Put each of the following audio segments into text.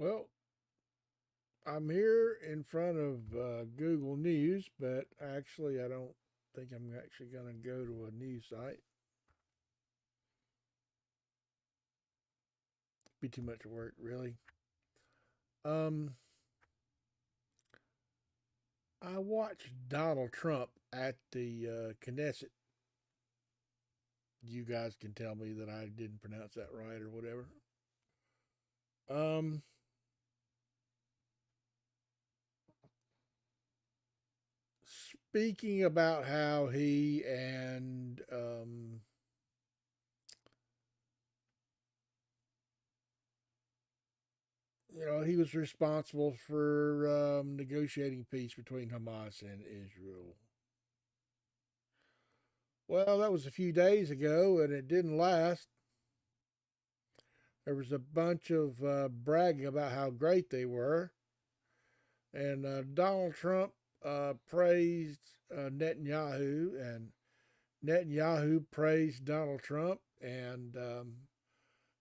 Well, I'm here in front of Google News, but actually, I don't think I'm actually going to go to a news site. Be too much work, really. Um, I watched Donald Trump at the Knesset. You guys can tell me that I didn't pronounce that right or whatever. Um, Speaking about how he and he was responsible for negotiating peace between Hamas and Israel. Well, that was a few days ago, and it didn't last. There was a bunch of bragging about how great they were, and Donald Trump praised Netanyahu, and Netanyahu praised Donald Trump, and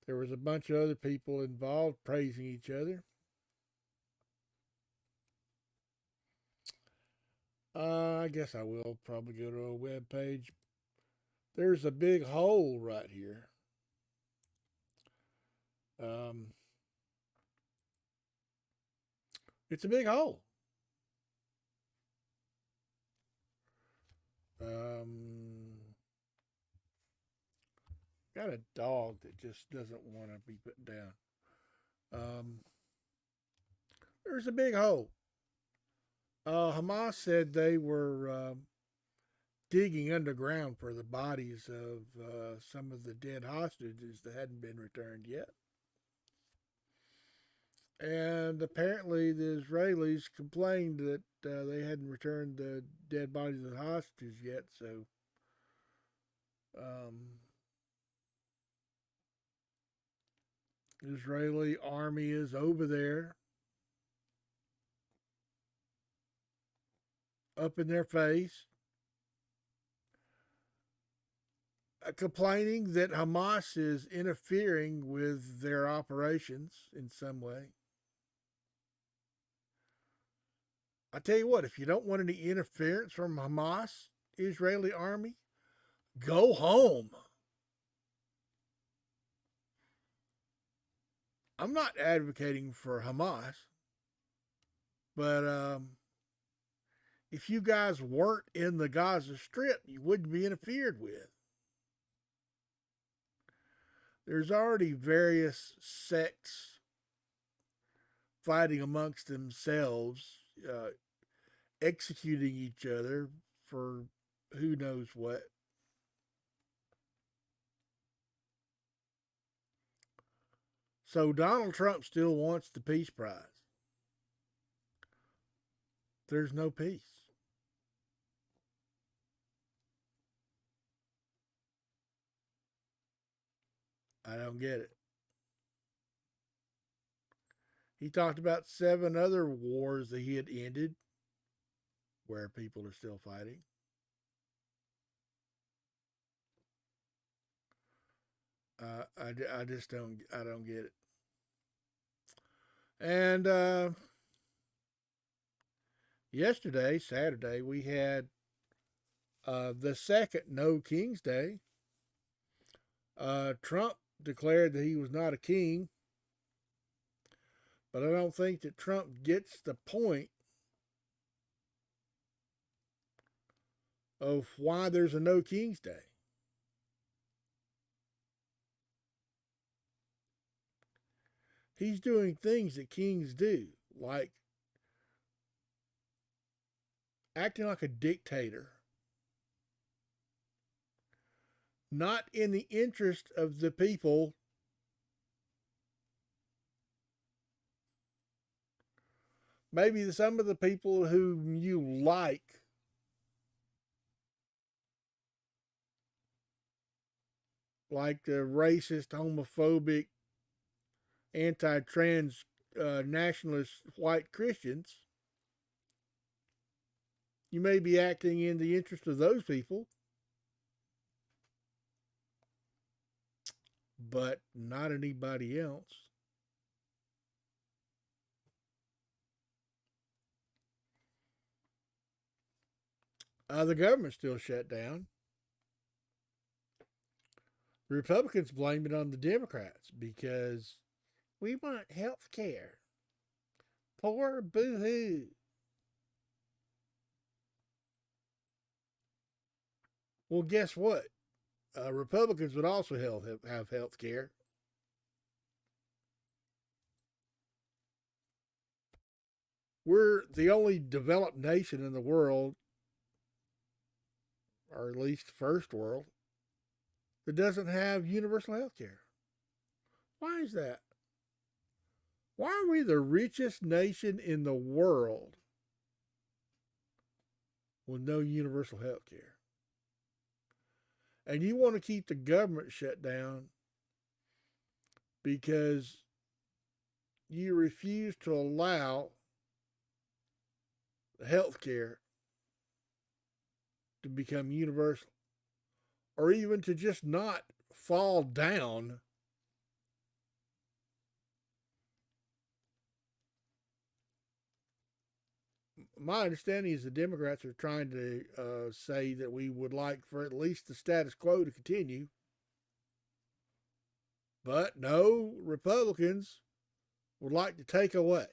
there was a bunch of other people involved praising each other. I guess I will probably go to a web page. There's a big hole right here. Um, it's a big hole. Um, Got a dog that just doesn't want to be put down. Um, there's a big hole. Hamas said they were digging underground for the bodies of some of the dead hostages that hadn't been returned yet. And apparently, the Israelis complained that they hadn't returned the dead bodies of the hostages yet. So, um, the Israeli army is over there, up in their face, complaining that Hamas is interfering with their operations in some way. I tell you what, if you don't want any interference from Hamas, Israeli army, go home. I'm not advocating for Hamas, but if you guys weren't in the Gaza Strip, you wouldn't be interfered with. There's already various sects fighting amongst themselves, executing each other for who knows what. So Donald Trump still wants the Peace Prize. There's no peace. I don't get it. He talked about 7 other wars that he had ended where people are still fighting. I just don't get it. And yesterday, Saturday, we had the second No King's Day. Trump declared that he was not a king, but I don't think that Trump gets the point of why there's a No King's Day. He's doing things that kings do, like acting like a dictator, not in the interest of the people. Maybe some of the people whom you like the racist, homophobic, anti trans, nationalist white Christians, you may be acting in the interest of those people, but not anybody else. The government's still shut down. The Republicans blame it on the Democrats because we want health care. Poor boo hoo. Well, guess what? Republicans would also have health care. We're the only developed nation in the world, or at least first world, that doesn't have universal health care. Why is that? Why are we the richest nation in the world with no universal health care? And you want to keep the government shut down because you refuse to allow health care to become universal, or even to just not fall down. My understanding is the Democrats are trying to say that we would like for at least the status quo to continue. But no, Republicans would like to take away.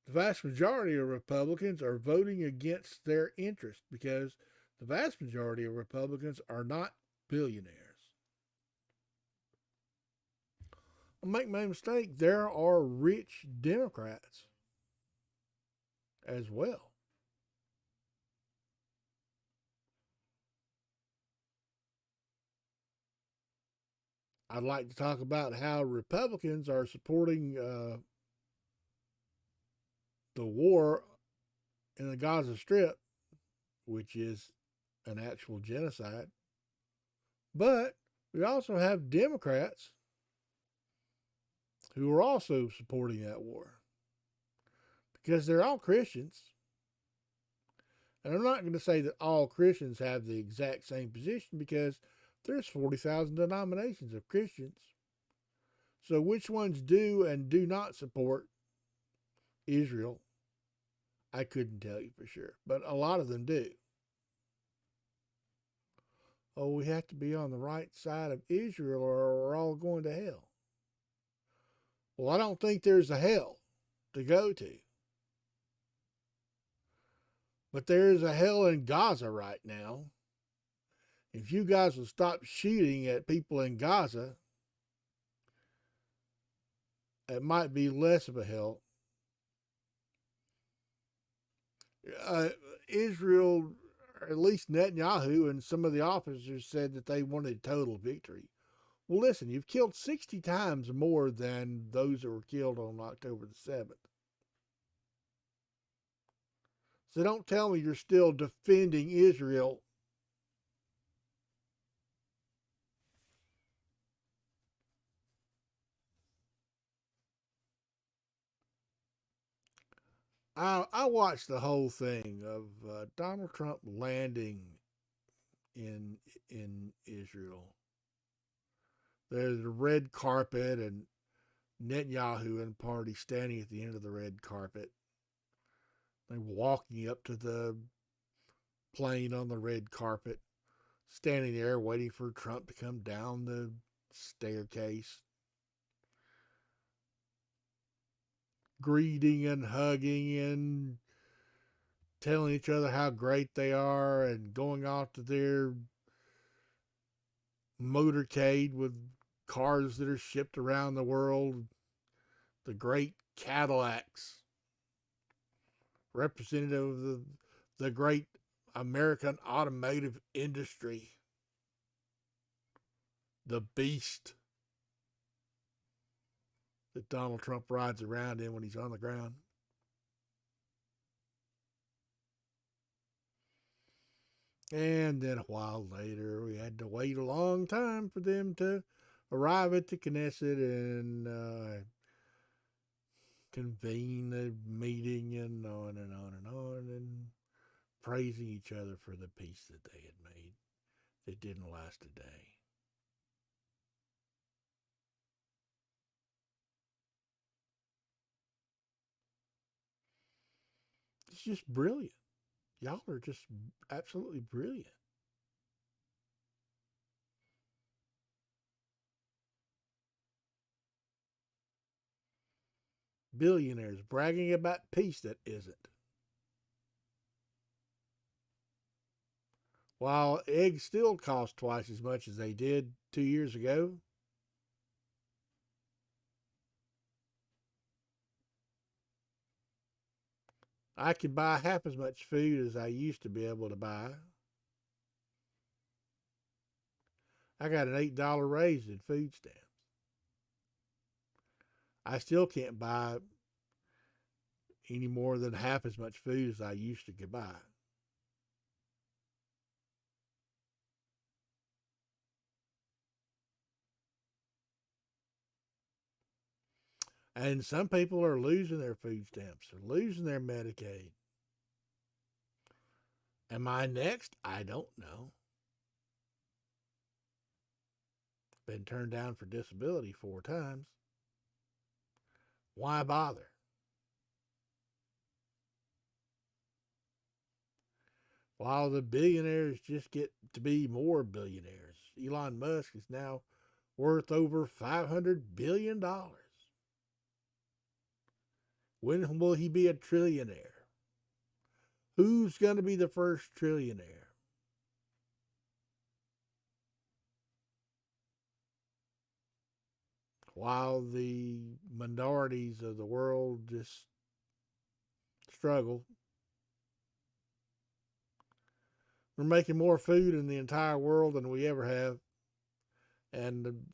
The vast majority of Republicans are voting against their interest because the vast majority of Republicans are not billionaires. Make no mistake, there are rich Democrats as well. I'd like to talk about how Republicans are supporting the war in the Gaza Strip, which is an actual genocide. But we also have Democrats who are also supporting that war because they're all Christians. And I'm not going to say that all Christians have the exact same position because there's 40,000 denominations of Christians. So which ones do and do not support Israel, I couldn't tell you for sure, but a lot of them do. Oh, we have to be on the right side of Israel or we're all going to hell. Well, I don't think there's a hell to go to. But there is a hell in Gaza right now. If you guys will stop shooting at people in Gaza, it might be less of a hell. Israel, or at least Netanyahu and some of the officers said that they wanted total victory. Well, listen, you've killed 60 times more than those that were killed on October the 7th. So don't tell me you're still defending Israel. I watched the whole thing of Donald Trump landing in Israel. There's the red carpet and Netanyahu and party standing at the end of the red carpet. They walking up to the plane on the red carpet, standing there waiting for Trump to come down the staircase, greeting and hugging and telling each other how great they are and going off to their motorcade with cars that are shipped around the world, the great Cadillacs, representative of the great American automotive industry, the beast that Donald Trump rides around in when he's on the ground. And then a while later, we had to wait a long time for them to arrive at the Knesset and convene the meeting and on and on and on and praising each other for the peace that they had made that didn't last a day. It's just brilliant. Y'all are just absolutely brilliant. Billionaires bragging about peace that isn't. While eggs still cost twice as much as they did 2 years ago, I can buy half as much food as I used to be able to buy. I got an $8 raise in food stamps. I still can't buy any more than half as much food as I used to could buy. And some people are losing their food stamps, they're losing their Medicaid. Am I next? I don't know. Been turned down for disability 4 times. Why bother? While the billionaires just get to be more billionaires. Elon Musk is now worth over $500 billion. When will he be a trillionaire? Who's going to be the first trillionaire? While the minorities of the world just struggle, we're making more food in the entire world than we ever have. And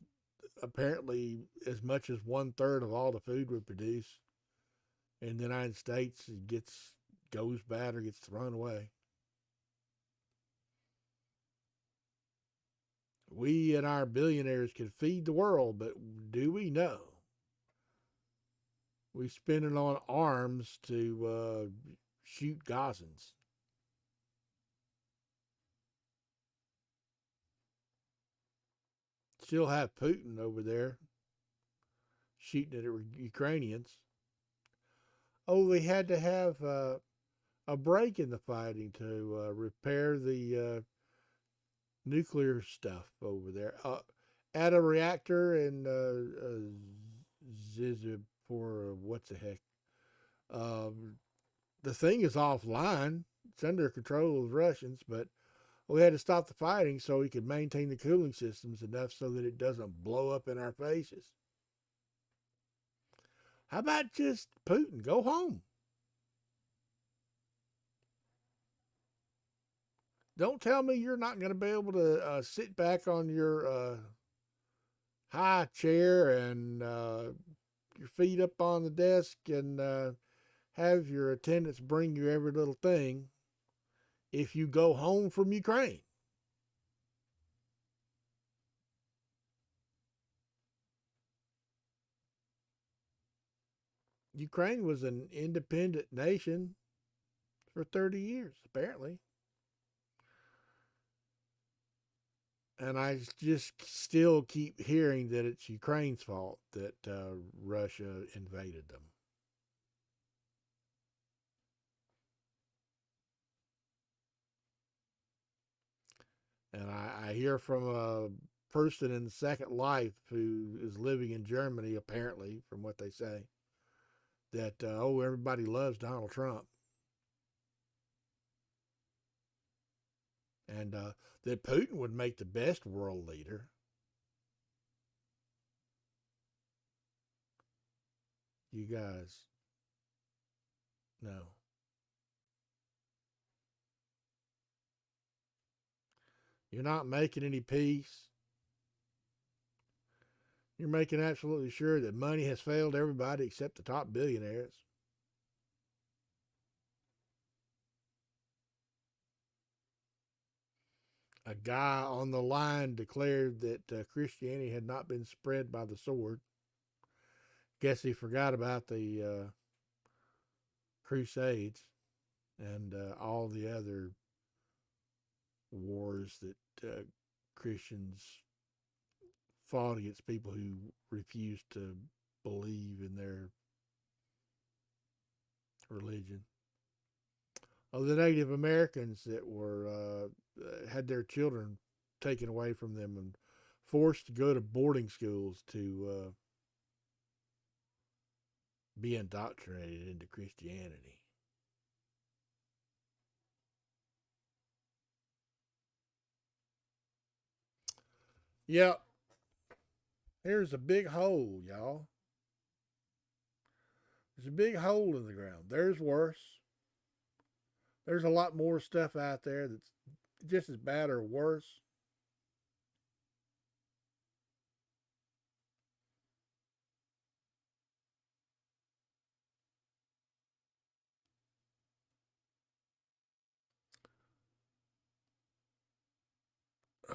apparently, as much as 1/3 of all the food we produce in the United States goes bad or gets thrown away. We and our billionaires can feed the world, but do we know? We spend it on arms to shoot Gazans. Still have Putin over there shooting at Ukrainians. Oh, they had to have a break in the fighting to repair the nuclear stuff over there at a reactor in Zizipur. What's the heck? The thing is offline. It's under control of the Russians, but we had to stop the fighting so we could maintain the cooling systems enough so that it doesn't blow up in our faces. How about just Putin? Go home. Don't tell me you're not going to be able to sit back on your high chair and your feet up on the desk and have your attendants bring you every little thing if you go home from Ukraine. Ukraine was an independent nation for 30 years, apparently. And I just still keep hearing that it's Ukraine's fault that Russia invaded them. And I hear from a person in Second Life who is living in Germany, apparently, from what they say, that, everybody loves Donald Trump. And that Putin would make the best world leader. You guys know. You're not making any peace. You're making absolutely sure that money has failed everybody except the top billionaires. A guy on the line declared that Christianity had not been spread by the sword. Guess he forgot about the Crusades and all the other wars that Christians fought against people who refused to believe in their religion. of the Native Americans that were had their children taken away from them and forced to go to boarding schools to be indoctrinated into Christianity. Yep, here's a big hole, y'all. There's a big hole in the ground. There's worse. There's a lot more stuff out there that's just as bad or worse.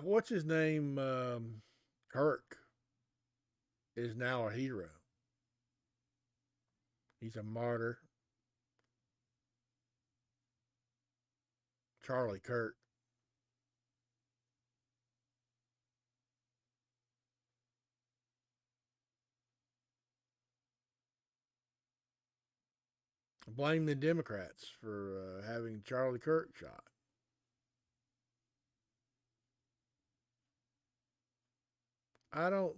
What's his name? Kirk is now a hero. He's a martyr. Charlie Kirk. Blame the Democrats for having Charlie Kirk shot. I don't.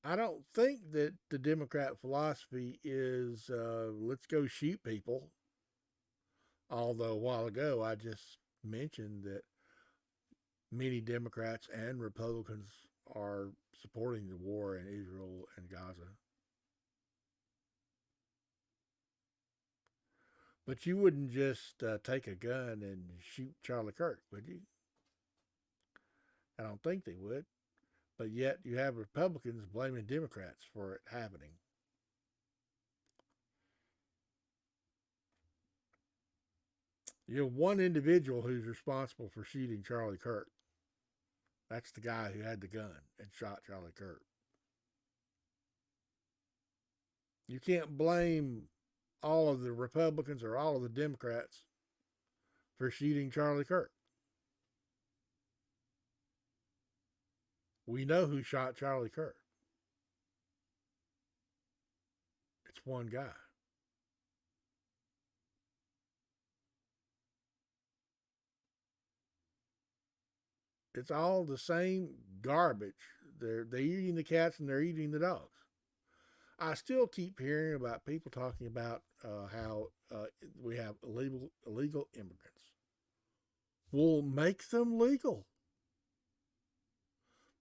I don't think that the Democrat philosophy is let's go shoot people. Although a while ago I just mentioned that many Democrats and Republicans are supporting the war in Israel and Gaza. But you wouldn't just take a gun and shoot Charlie Kirk, would you? I don't think they would. But yet you have Republicans blaming Democrats for it happening. You have one individual who's responsible for shooting Charlie Kirk. That's the guy who had the gun and shot Charlie Kirk. You can't blame all of the Republicans or all of the Democrats for shooting Charlie Kirk. We know who shot Charlie Kirk. It's one guy. It's all the same garbage. They're eating the cats and they're eating the dogs. I still keep hearing about people talking about how we have illegal immigrants. Well, make them legal.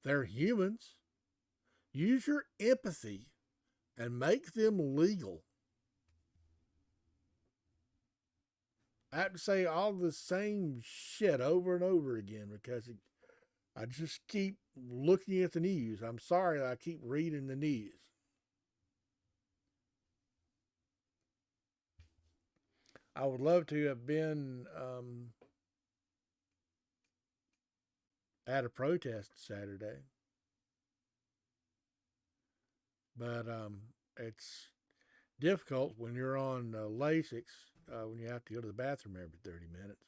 They're humans. Use your empathy and make them legal. I have to say all the same shit over and over again because I just keep looking at the news. I'm sorry I keep reading the news. I would love to have been at a protest Saturday, but it's difficult when you're on Lasix when you have to go to the bathroom every 30 minutes.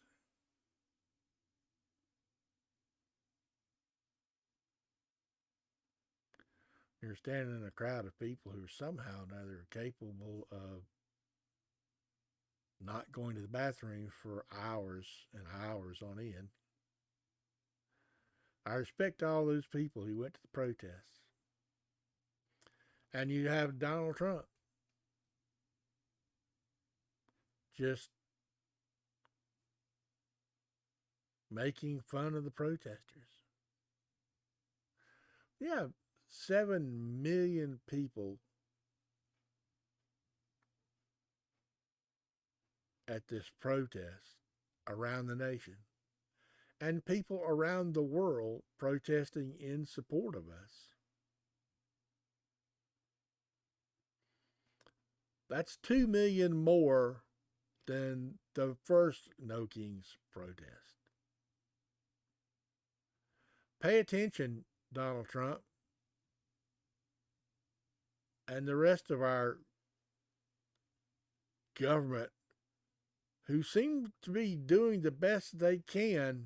You're standing in a crowd of people who are somehow or another capable of not going to the bathroom for hours and hours on end. I respect all those people who went to the protests. And you have Donald Trump just making fun of the protesters. You have 7 million people at this protest around the nation, and people around the world protesting in support of us. That's 2 million more than the first No Kings protest. Pay attention, Donald Trump, and the rest of our government who seem to be doing the best they can,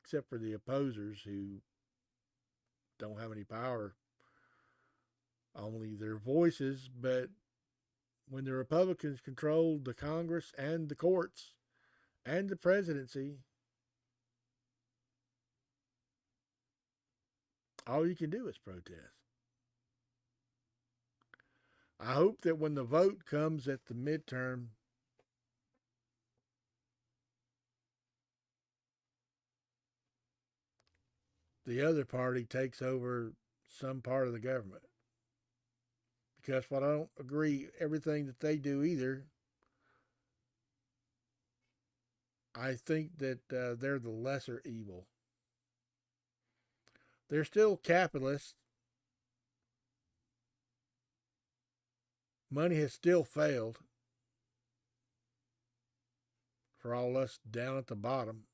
except for the opposers who don't have any power, only their voices, but when the Republicans controlled the Congress and the courts and the presidency, all you can do is protest. I hope that when the vote comes at the midterm, the other party takes over some part of the government. Because while I don't agree everything that they do either, I think that they're the lesser evil. They're still capitalists. Money has still failed for all us down at the bottom.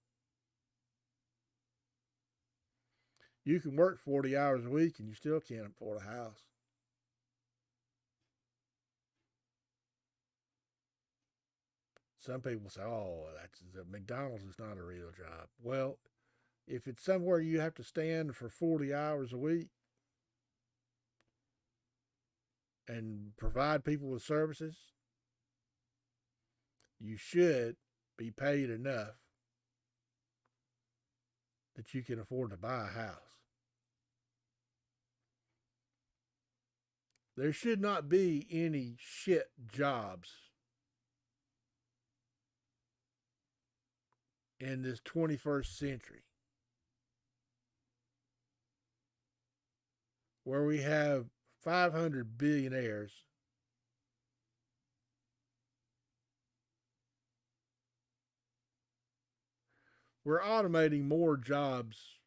You can work 40 hours a week and you still can't afford a house. Some people say, "Oh, that's McDonald's is not a real job." Well, if it's somewhere you have to stand for 40 hours a week and provide people with services, you should be paid enough that you can afford to buy a house. There should not be any shit jobs in this 21st century where we have 500 billionaires we're automating more jobs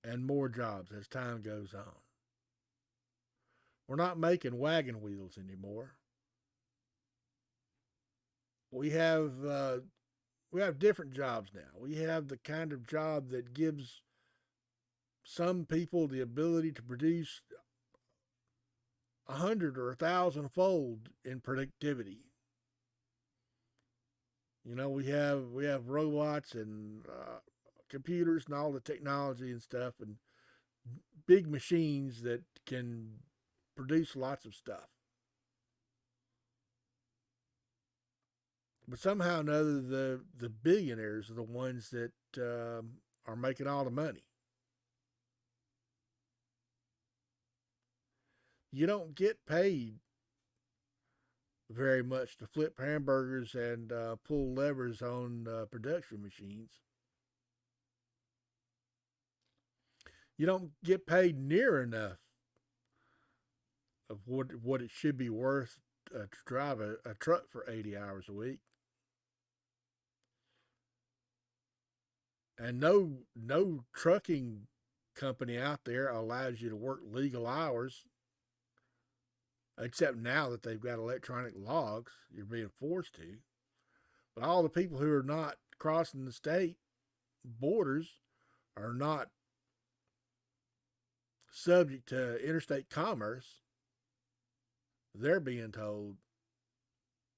and more jobs as time goes on. We're not making wagon wheels anymore. We have different jobs now. We have the kind of job that gives some people the ability to produce 100 or 1,000-fold in productivity. You know, we have robots and computers and all the technology and stuff, and big machines that can produce lots of stuff. But somehow or another, the billionaires are the ones that are making all the money. You don't get paid very much to flip hamburgers and pull levers on production machines. You don't get paid near enough of what it should be worth to drive a truck for 80 hours a week. And no trucking company out there allows you to work legal hours, except now that they've got electronic logs, you're being forced to. But all the people who are not crossing the state borders are not subject to interstate commerce. They're being told,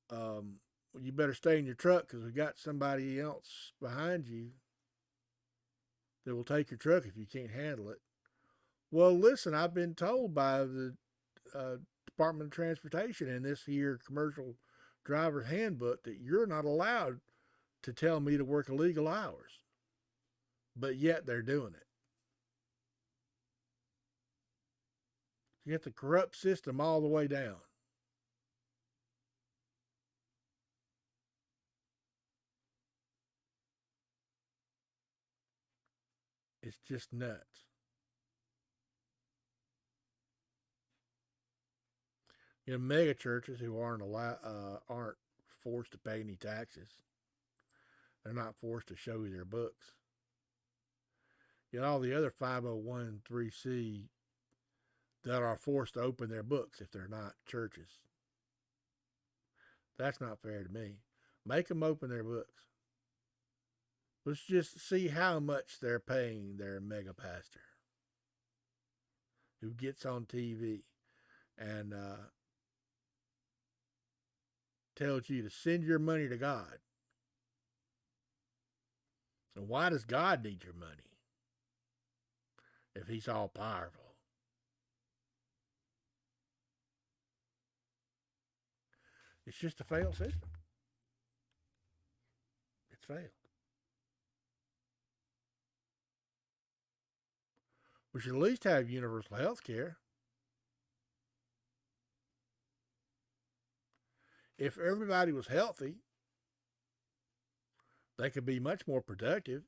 well, you better stay in your truck because we got somebody else behind you that will take your truck if you can't handle it. Well, listen, I've been told by the Department of Transportation in this here commercial driver's handbook that you're not allowed to tell me to work illegal hours. But yet they're doing it. You get the corrupt system all the way down. It's just nuts. You know, mega churches who aren't forced to pay any taxes. They're not forced to show you their books. Yet all the other 501(c) that are forced to open their books if they're not churches. That's not fair to me. Make them open their books. Let's just see how much they're paying their mega pastor who gets on TV and tells you to send your money to God. And why does God need your money if he's all powerful? It's just a failed system. It's failed. We should at least have universal health care. If everybody was healthy, they could be much more productive.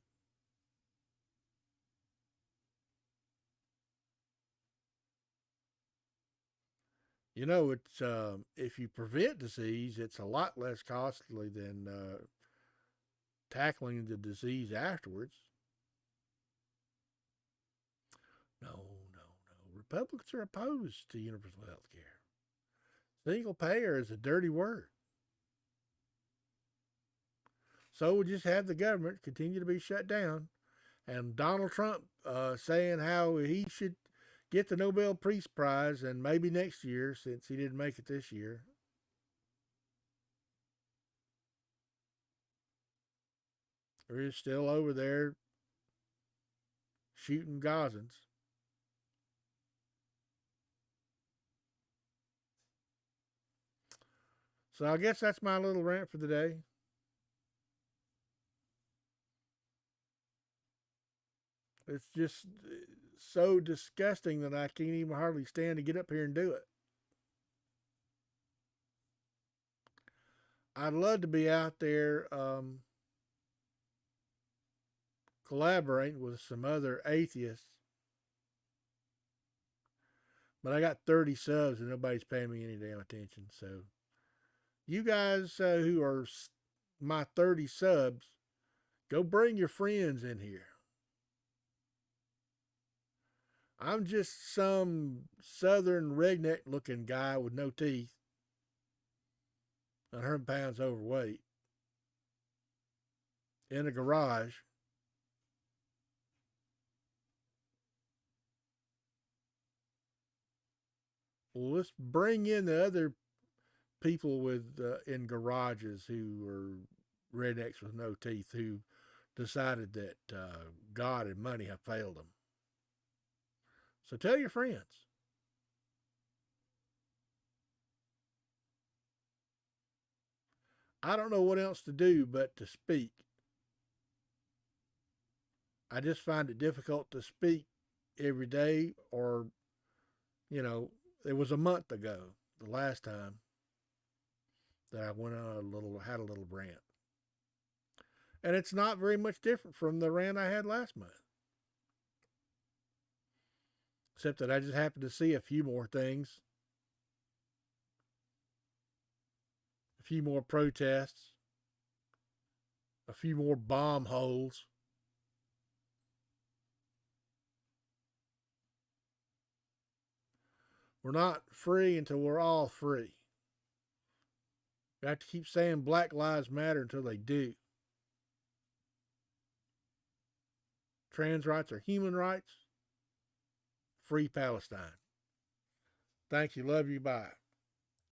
You know, it's if you prevent disease, it's a lot less costly than tackling the disease afterwards. No, no, no. Republicans are opposed to universal health care. Single payer is a dirty word. So we'll just have the government continue to be shut down. And Donald Trump saying how he should get the Nobel Peace Prize and maybe next year since he didn't make it this year. Or he's still over there shooting Gazans. So I guess that's my little rant for the day. It's just so disgusting that I can't even hardly stand to get up here and do it. I'd love to be out there collaborating with some other atheists, but I got 30 subs and nobody's paying me any damn attention. So, you guys who are my 30 subs, go bring your friends in here. I'm just some southern redneck looking guy with no teeth, 100 pounds overweight, in a garage. Well, let's bring in the other people with in garages who are rednecks with no teeth who decided that God and money have failed them. So tell your friends. I don't know what else to do but to speak. I just find it difficult to speak every day, or, it was a month ago, the last time that I went on had a little rant. And it's not very much different from the rant I had last month. Except that I just happened to see a few more things, a few more protests, a few more bomb holes. We're not free until we're all free. We have to keep saying Black Lives Matter until they do. Trans rights are human rights. Free Palestine. Thank you. Love you. Bye.